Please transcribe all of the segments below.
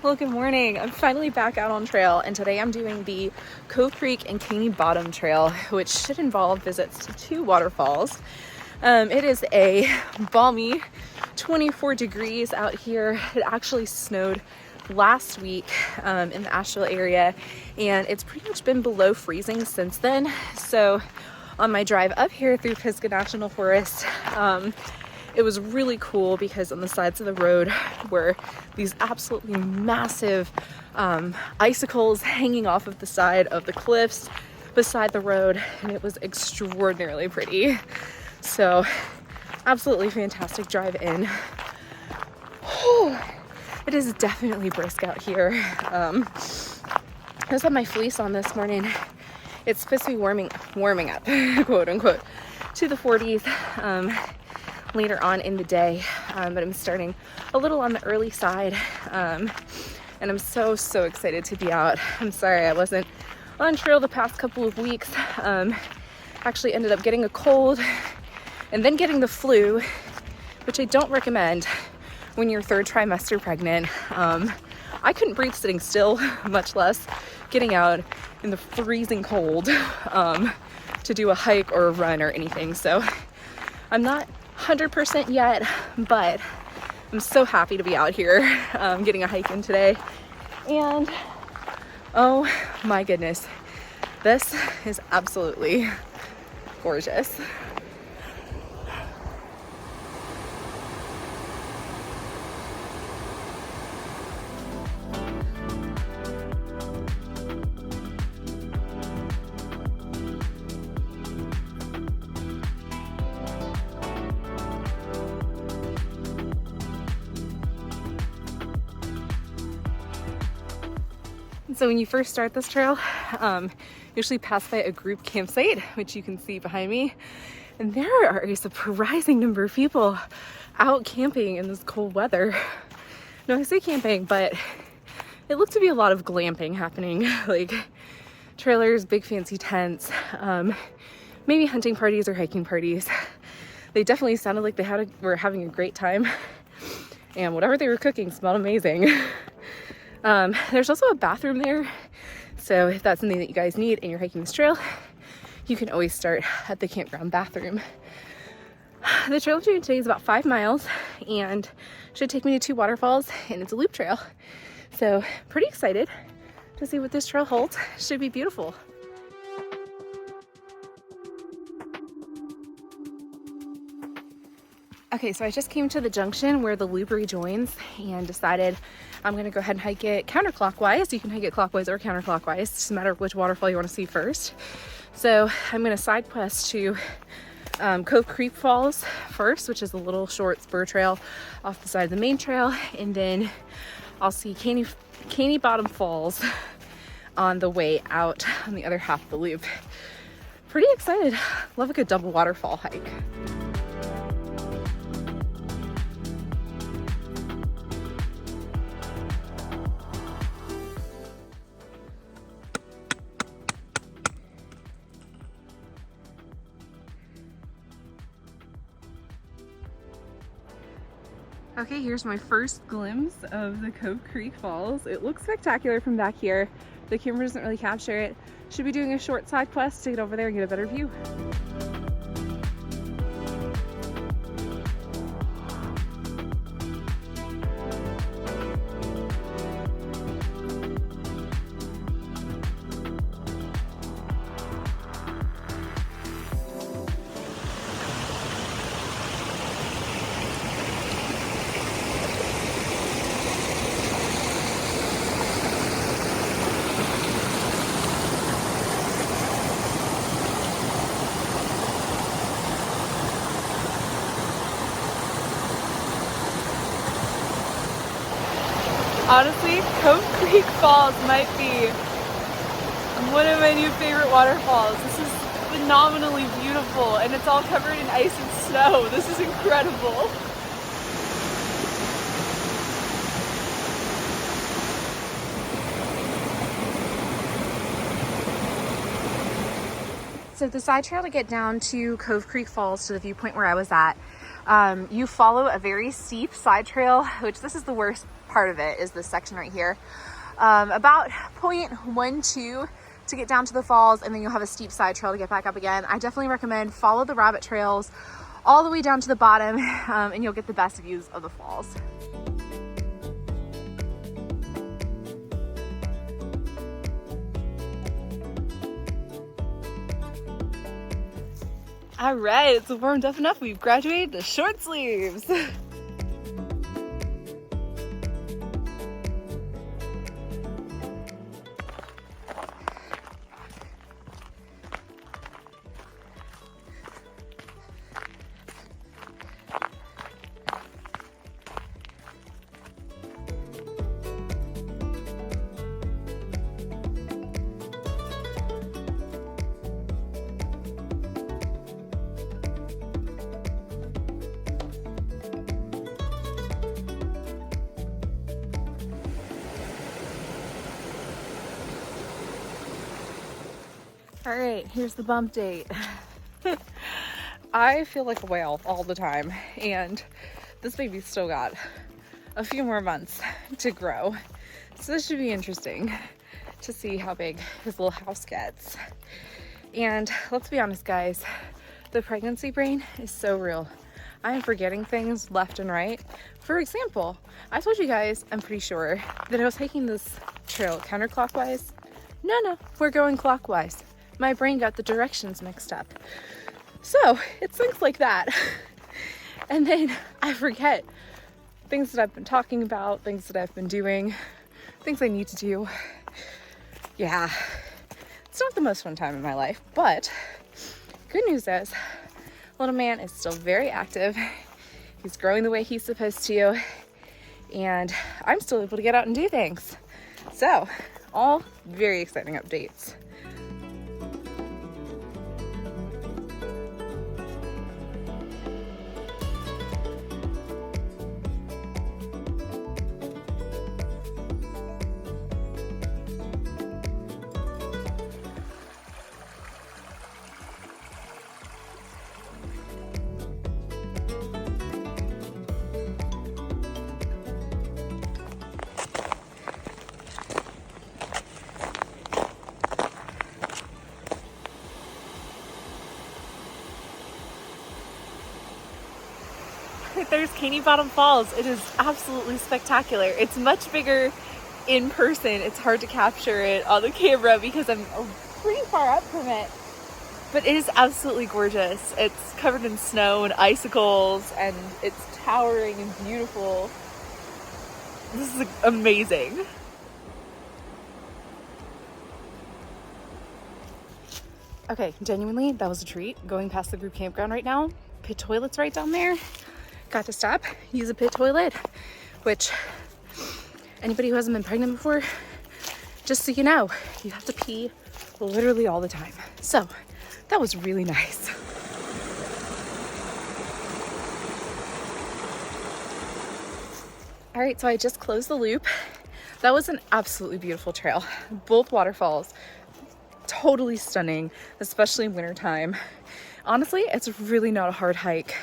Well, good morning. I'm finally back out on trail, and today I'm doing the Cove Creek and Caney Bottom Trail, which should involve visits to 2 waterfalls. It is a balmy 24 degrees out here. It actually snowed last week in the Asheville area, and it's pretty much been below freezing since then. So on my drive up here through Pisgah National Forest, it was really cool because on the sides of the road were these absolutely massive icicles hanging off of the side of the cliffs beside the road, and it was extraordinarily pretty. So absolutely fantastic drive in. It is definitely brisk out here. I just had my fleece on this morning. It's supposed to be warming up, quote unquote, to the 40s. Later on in the day, but I'm starting a little on the early side, and I'm so excited to be out. I'm sorry I wasn't on trail the past couple of weeks. Actually ended up getting a cold and then getting the flu, which I don't recommend when you're 3rd trimester pregnant. I couldn't breathe sitting still, much less getting out in the freezing cold to do a hike or a run or anything. So I'm not 100% yet, but I'm so happy to be out here getting a hike in today. And oh my goodness, this is absolutely gorgeous. So when you first start this trail, you usually pass by a group campsite, which you can see behind me. And there are a surprising number of people out camping in this cold weather. No, I say camping, but it looked to be a lot of glamping happening, like trailers, big fancy tents, maybe hunting parties or hiking parties. They definitely sounded like they were having a great time, and whatever they were cooking smelled amazing. There's also a bathroom there, so if that's something that you guys need and you're hiking this trail, you can always start at the campground bathroom. The trail I'm doing today is about 5 miles and should take me to 2 waterfalls, and it's a loop trail. So pretty excited to see what this trail holds. Should be beautiful. Okay, so I just came to the junction where the loop rejoins and decided I'm gonna go ahead and hike it counterclockwise. You can hike it clockwise or counterclockwise. It's just a matter of which waterfall you wanna see first. So I'm gonna side quest to Cove Creek Falls first, which is a little short spur trail off the side of the main trail. And then I'll see Caney Bottom Falls on the way out on the other half of the loop. Pretty excited. Love a good double waterfall hike. Okay, here's my first glimpse of the Cove Creek Falls. It looks spectacular from back here. The camera doesn't really capture it. Should be doing a short side quest to get over there and get a better view. Honestly, Cove Creek Falls might be one of my new favorite waterfalls. This is phenomenally beautiful, and it's all covered in ice and snow. This is incredible. So the side trail to get down to Cove Creek Falls, to the viewpoint where I was at, You follow a very steep side trail, which this is the worst part of it, is this section right here. About 0.12 to get down to the falls, and then you'll have a steep side trail to get back up again. I definitely recommend follow the rabbit trails all the way down to the bottom, and you'll get the best views of the falls. All right, it's warmed up enough. We've graduated to short sleeves. All right, here's the bump date. I feel like a whale all the time, and this baby's still got a few more months to grow. So this should be interesting to see how big his little house gets. And let's be honest, guys, the pregnancy brain is so real. I am forgetting things left and right. For example, I told you guys, I'm pretty sure, that I was hiking this trail counterclockwise. No, we're going clockwise. My brain got the directions mixed up. So it's things like that. And then I forget things that I've been talking about, things that I've been doing, things I need to do. Yeah, it's not the most fun time in my life, but good news is little man is still very active. He's growing the way he's supposed to, and I'm still able to get out and do things. So all very exciting updates. There's Caney Bottom Falls. It is absolutely spectacular. It's much bigger in person. It's hard to capture it on the camera because I'm pretty far up from it. But it is absolutely gorgeous. It's covered in snow and icicles, and it's towering and beautiful. This is amazing. Okay, genuinely, that was a treat. Going past the group campground right now. Pit toilet's right down there. Got to stop, use a pit toilet, which anybody who hasn't been pregnant before, just so you know, you have to pee literally all the time. So that was really nice. All right, so I just closed the loop. That was an absolutely beautiful trail. Both waterfalls, totally stunning, especially in wintertime. Honestly, it's really not a hard hike.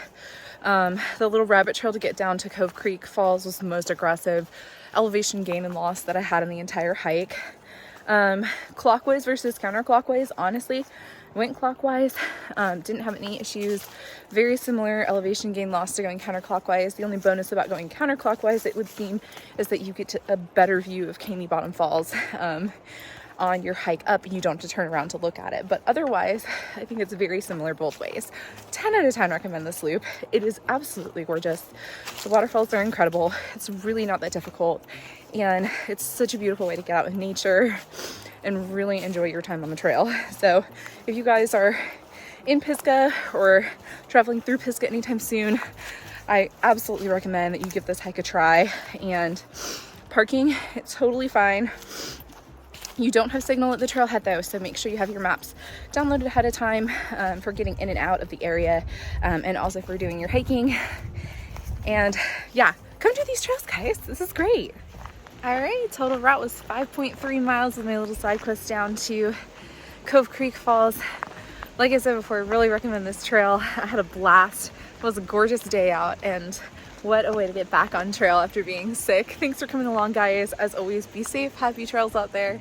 The little rabbit trail to get down to Cove Creek Falls was the most aggressive elevation gain and loss that I had in the entire hike. Clockwise versus counterclockwise, honestly, went clockwise, didn't have any issues. Very similar elevation gain loss to going counterclockwise. The only bonus about going counterclockwise, it would seem, is that you get a better view of Caney Bottom Falls on your hike up, and you don't have to turn around to look at it. But otherwise, I think it's very similar both ways. 10 out of 10 recommend this loop. It is absolutely gorgeous. The waterfalls are incredible. It's really not that difficult, and it's such a beautiful way to get out with nature and really enjoy your time on the trail. So if you guys are in Pisgah or traveling through Pisgah anytime soon, I absolutely recommend that you give this hike a try. And parking, it's totally fine. You don't have signal at the trailhead though, so make sure you have your maps downloaded ahead of time for getting in and out of the area, and also for doing your hiking. And yeah, come do these trails, guys. This is great. All right, total route was 5.3 miles with my little side quest down to Cove Creek Falls. Like I said before, I really recommend this trail. I had a blast. It was a gorgeous day out, and what a way to get back on trail after being sick. Thanks for coming along, guys. As always, be safe, happy trails out there.